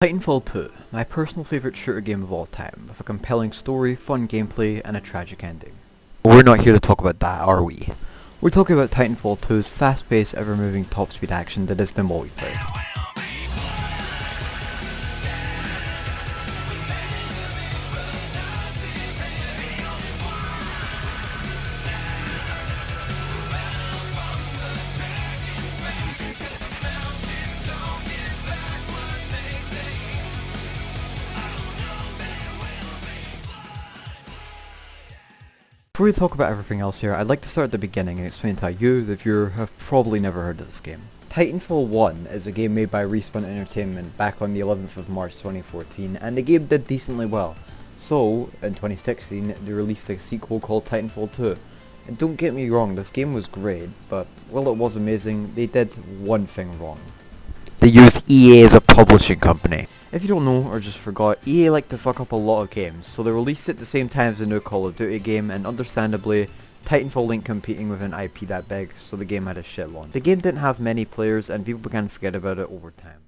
Titanfall 2, my personal favourite shooter game of all time, with a compelling story, fun gameplay, and a tragic ending. But we're not here to talk about that, are we? We're talking about Titanfall 2's fast-paced, ever-moving top-speed action that is the multiplayer. Before we talk about everything else here, I'd like to start at the beginning and explain to how you, the viewer, have probably never heard of this game. Titanfall 1 is a game made by Respawn Entertainment back on the 11th of March 2014, and the game did decently well. So, in 2016, they released a sequel called Titanfall 2. And don't get me wrong, this game was great, but while it was amazing, they did one thing wrong. They used EA as a publishing company. If you don't know, or just forgot, EA like to fuck up a lot of games, so they released it at the same time as the new Call of Duty game, and understandably, Titanfall ain't competing with an IP that big, so the game had a shit launch. The game didn't have many players, and people began to forget about it over time.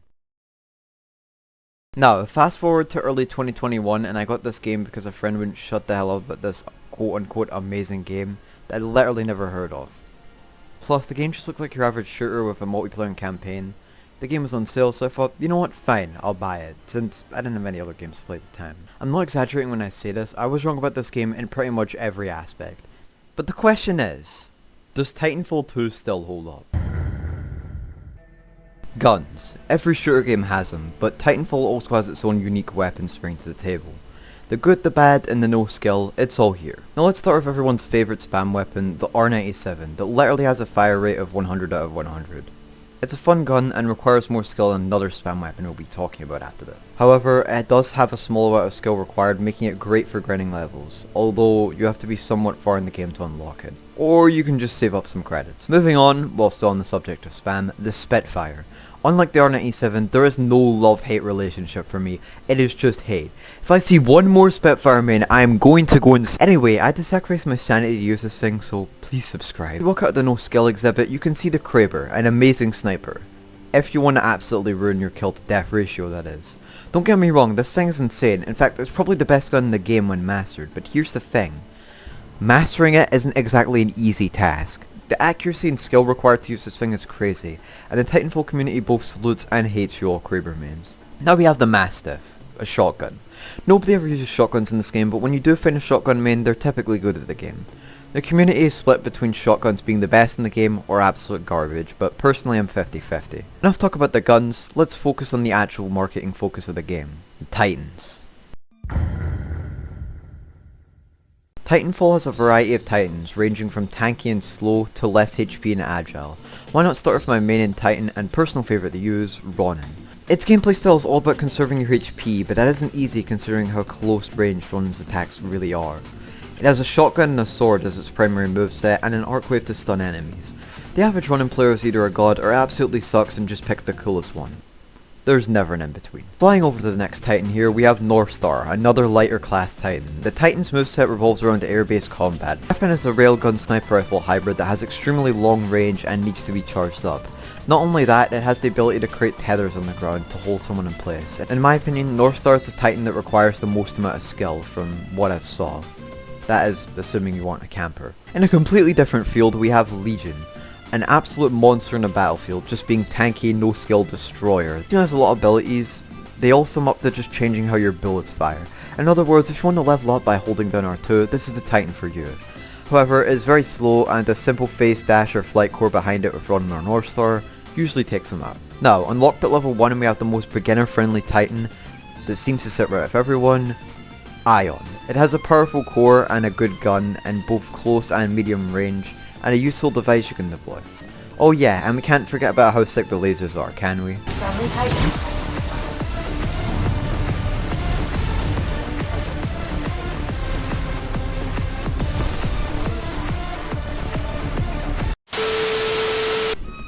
Now, fast forward to early 2021, and I got this game because a friend wouldn't shut the hell up about this quote-unquote amazing game that I'd literally never heard of. Plus, the game just looked like your average shooter with a multiplayer campaign. The game was on sale, so I thought, you know what, fine, I'll buy it, since I didn't have any other games to play at the time. I'm not exaggerating when I say this, I was wrong about this game in pretty much every aspect. But the question is, does Titanfall 2 still hold up? Guns. Every shooter game has them, but Titanfall also has its own unique weapons to bring to the table. The good, the bad, and the no skill, it's all here. Now let's start with everyone's favourite spam weapon, the R97, that literally has a fire rate of 100 out of 100. It's a fun gun and requires more skill than another spam weapon we'll be talking about after this. However, it does have a small amount of skill required, making it great for grinding levels, although you have to be somewhat far in the game to unlock it. Or you can just save up some credits. Moving on, while still on the subject of spam, the Spitfire. Unlike the R97, there is no love-hate relationship for me, it is just hate. If I see one more Spitfire main, I am going to go insane. Anyway, I had to sacrifice my sanity to use this thing, so please subscribe. If you walk out of the no skill exhibit, you can see the Kraber, an amazing sniper. If you want to absolutely ruin your kill to death ratio, that is. Don't get me wrong, this thing is insane. In fact, it's probably the best gun in the game when mastered, but here's the thing. Mastering it isn't exactly an easy task. The accuracy and skill required to use this thing is crazy, and the Titanfall community both salutes and hates you all Kraber mains. Now we have the Mastiff, a shotgun. Nobody ever uses shotguns in this game, but when you do find a shotgun main, they're typically good at the game. The community is split between shotguns being the best in the game or absolute garbage, but personally I'm 50-50. Enough talk about the guns, let's focus on the actual marketing focus of the game, the Titans. Titanfall has a variety of Titans, ranging from tanky and slow to less HP and agile. Why not start with my main in Titan and personal favourite to use, Ronin. Its gameplay style is all about conserving your HP, but that isn't easy considering how close range Ronin's attacks really are. It has a shotgun and a sword as its primary moveset, and an arc wave to stun enemies. The average Ronin player is either a god or absolutely sucks and just pick the coolest one. There's never an in-between. Flying over to the next Titan here, we have Northstar, another lighter class Titan. The Titan's moveset revolves around air-based combat. The weapon is a railgun sniper rifle hybrid that has extremely long range and needs to be charged up. Not only that, it has the ability to create tethers on the ground to hold someone in place. In my opinion, Northstar is the Titan that requires the most amount of skill from what I've saw. That is, assuming you want a camper. In a completely different field, we have Legion. An absolute monster in the battlefield, just being tanky, no skill destroyer. Legion has a lot of abilities, they all sum up to just changing how your bullets fire. In other words, if you want to level up by holding down R2, this is the Titan for you. However, it is very slow, and a simple phase dash or flight core behind it with Ronin or Northstar usually takes them out. Now, unlocked at level 1 we have the most beginner friendly Titan that seems to sit right with everyone, Ion. It has a powerful core and a good gun in both close and medium range, and a useful device you can deploy. Oh yeah, and we can't forget about how sick the lasers are, can we?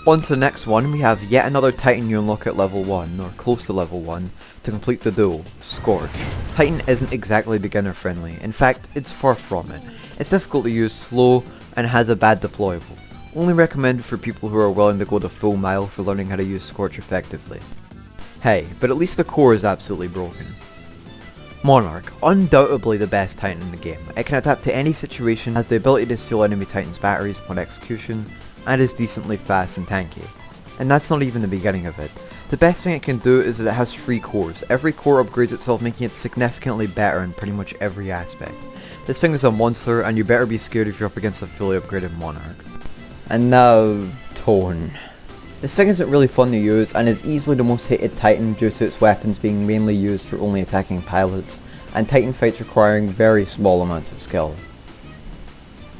On to the next one, we have yet another Titan you unlock at level 1, or close to level 1, to complete the duo, Scorch. Titan isn't exactly beginner friendly, in fact, it's far from it. It's difficult to use, slow, and has a bad deployable. Only recommended for people who are willing to go the full mile for learning how to use Scorch effectively. Hey, but at least the core is absolutely broken. Monarch, undoubtedly the best Titan in the game. It can adapt to any situation, has the ability to steal enemy Titans' batteries upon execution, and is decently fast and tanky. And that's not even the beginning of it. The best thing it can do is that it has 3 cores. Every core upgrades itself, making it significantly better in pretty much every aspect. This thing is a monster, and you better be scared if you're up against a fully upgraded Monarch. And now, Tone. This thing isn't really fun to use, and is easily the most hated Titan due to its weapons being mainly used for only attacking pilots, and Titan fights requiring very small amounts of skill.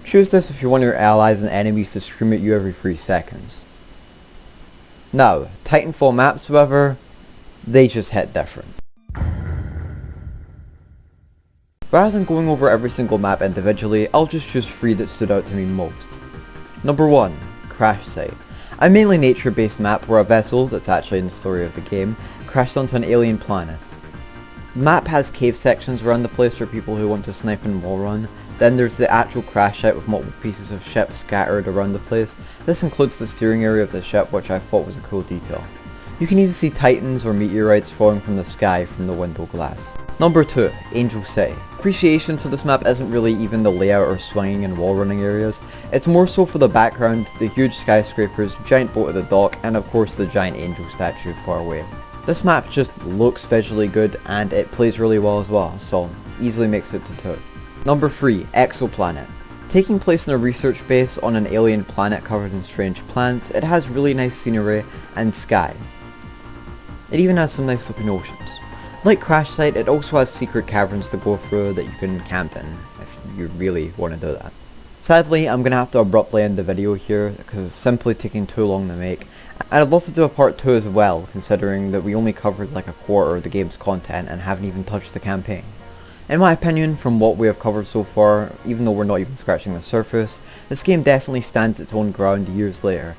Choose this if you want your allies and enemies to scream at you every 3 seconds. Now, Titanfall maps, however, they just hit different. Rather than going over every single map individually, I'll just choose 3 that stood out to me most. Number 1, Crash Site. A mainly nature-based map where a vessel, that's actually in the story of the game, crashed onto an alien planet. The map has cave sections around the place for people who want to snipe and wall run. Then there's the actual crash site with multiple pieces of ship scattered around the place. This includes the steering area of the ship, which I thought was a cool detail. You can even see titans or meteorites falling from the sky from the window glass. Number 2, Angel City. Appreciation for this map isn't really even the layout or swinging and wall running areas. It's more so for the background, the huge skyscrapers, giant boat at the dock, and of course the giant angel statue far away. This map just looks visually good and it plays really well as well, so easily makes it to 2. Number 3, Exoplanet. Taking place in a research base on an alien planet covered in strange plants, it has really nice scenery and sky. It even has some nice looking oceans. Like Crash Site, it also has secret caverns to go through that you can camp in, if you really want to do that. Sadly, I'm going to have to abruptly end the video here, because it's simply taking too long to make. And I'd love to do a part 2 as well, considering that we only covered like a quarter of the game's content and haven't even touched the campaign. In my opinion, from what we have covered so far, even though we're not even scratching the surface, this game definitely stands its own ground years later.